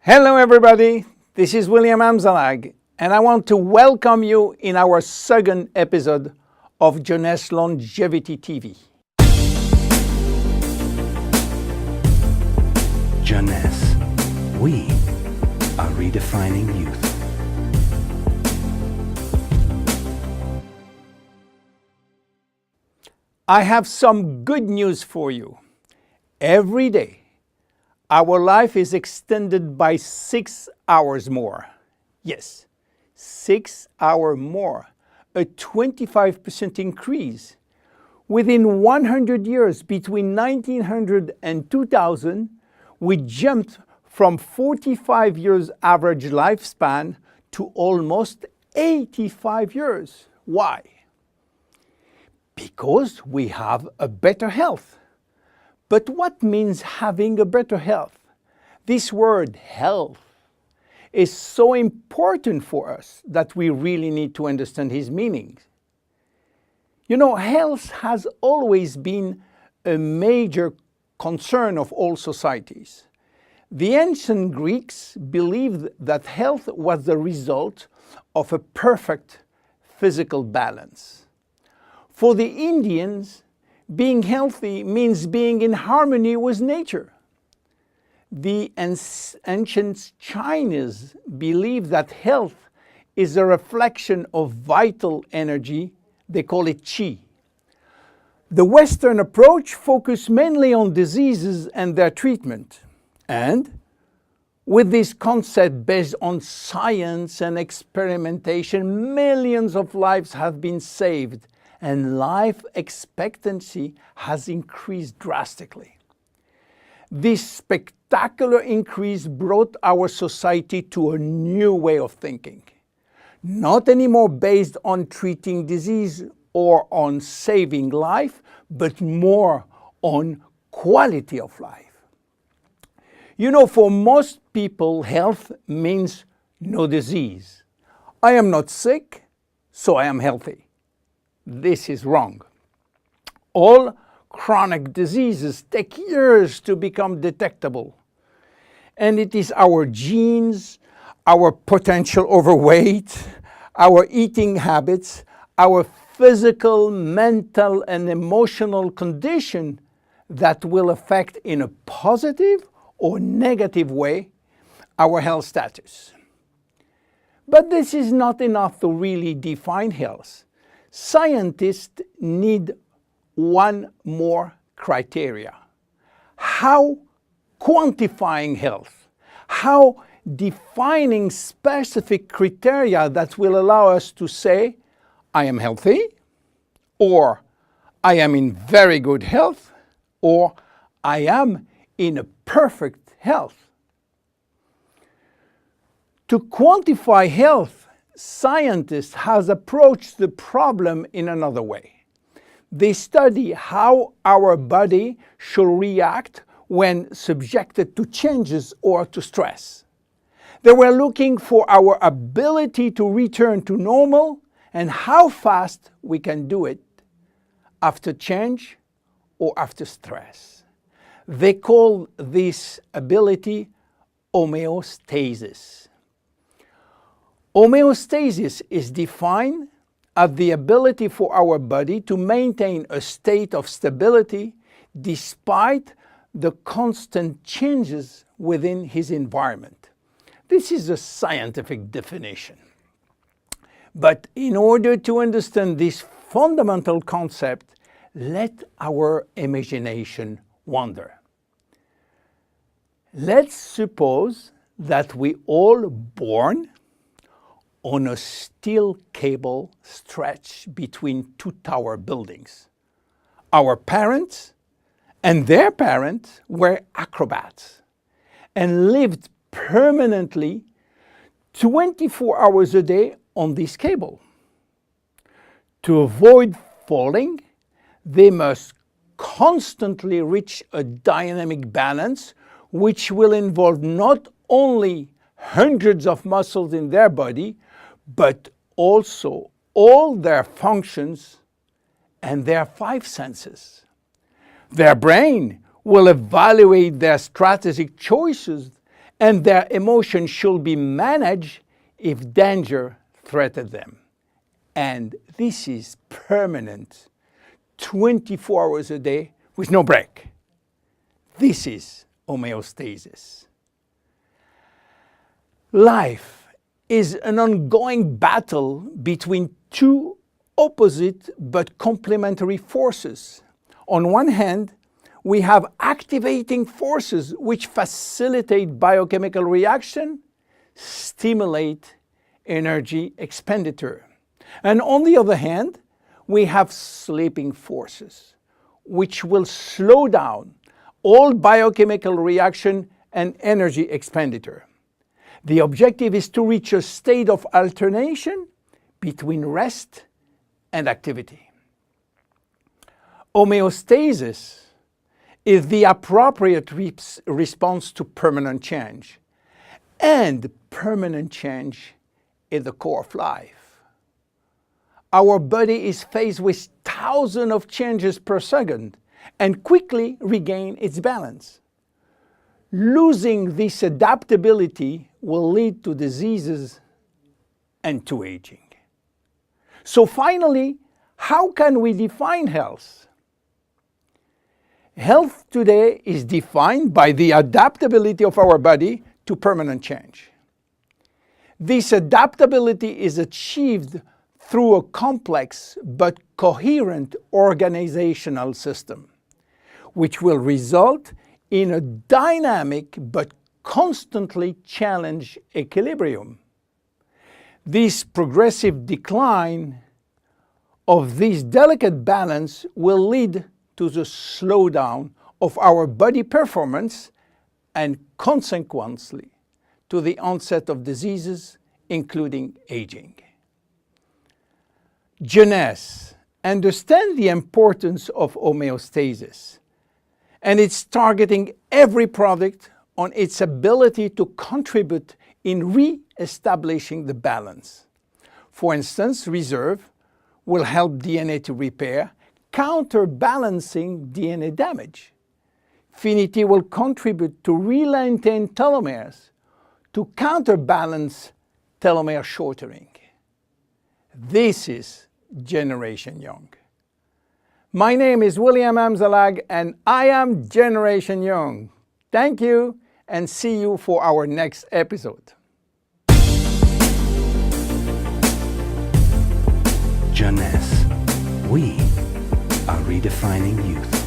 Hello everybody, this is William Amzalag and I want to welcome you in our second episode of Jeunesse Longevity TV. Jeunesse, we are redefining youth. I have some good news for you. Every day, our life is extended by 6 hours more. Yes, 6 hours more, a 25% increase. Within 100 years, between 1900 and 2000, we jumped from 45 years average lifespan to almost 85 years. Why? Because we have a better health. But what means having a better health? This word health is so important for us that we really need to understand his meaning. You know, health has always been a major concern of all societies. The ancient Greeks believed that health was the result of a perfect physical balance. For the Indians, being healthy means being in harmony with nature. The ancient Chinese believe that health is a reflection of vital energy. They call it qi. The Western approach focuses mainly on diseases and their treatment. And with this concept based on science and experimentation, millions of lives have been saved and life expectancy has increased drastically. This spectacular increase brought our society to a new way of thinking, not anymore based on treating disease or on saving life, but more on quality of life. You know, for most people, health means no disease. I am not sick, so I am healthy. This is wrong. All chronic diseases take years to become detectable. And it is our genes, our potential overweight, our eating habits, our physical, mental, and emotional condition that will affect in a positive or negative way our health status. But this is not enough to really define health. Scientists need one more criteria. How quantifying health, how defining specific criteria that will allow us to say, I am healthy, or I am in very good health, or I am in a perfect health. To quantify health, scientists have approached the problem in another way. They study how our body should react when subjected to changes or to stress. They were looking for our ability to return to normal and how fast we can do it after change or after stress. They call this ability homeostasis. Homeostasis is defined as the ability for our body to maintain a state of stability despite the constant changes within his environment. This is a scientific definition. But in order to understand this fundamental concept, let our imagination wander. Let's suppose that we all born on a steel cable stretched between two tower buildings. Our parents and their parents were acrobats and lived permanently 24 hours a day on this cable. To avoid falling, they must constantly reach a dynamic balance, which will involve not only hundreds of muscles in their body, but also all their functions and their 5 senses. Their brain will evaluate their strategic choices and their emotions should be managed if danger threatens them. And this is permanent, 24 hours a day with no break. This is homeostasis. Life is an ongoing battle between two opposite but complementary forces. On one hand, we have activating forces which facilitate biochemical reaction, stimulate energy expenditure. And on the other hand, we have sleeping forces which will slow down all biochemical reaction and energy expenditure. The objective is to reach a state of alternation between rest and activity. Homeostasis is the appropriate response to permanent change. And permanent change is the core of life. Our body is faced with thousands of changes per second and quickly regain its balance. Losing this adaptability will lead to diseases and to aging. So finally, how can we define health? Health today is defined by the adaptability of our body to permanent change. This adaptability is achieved through a complex but coherent organizational system, which will result in a dynamic but constantly challenged equilibrium. This progressive decline of this delicate balance will lead to the slowdown of our body performance and consequently to the onset of diseases, including aging. Jeunesse understands the importance of homeostasis, and it's targeting every product on its ability to contribute in re-establishing the balance. For instance, Reserve will help DNA to repair, counterbalancing DNA damage. Finity will contribute to re-lengthen telomeres to counterbalance telomere shortening. This is Generation Young. My name is William Amzalag and I am Generation Young. Thank you and see you for our next episode. Jeunesse. We are redefining youth.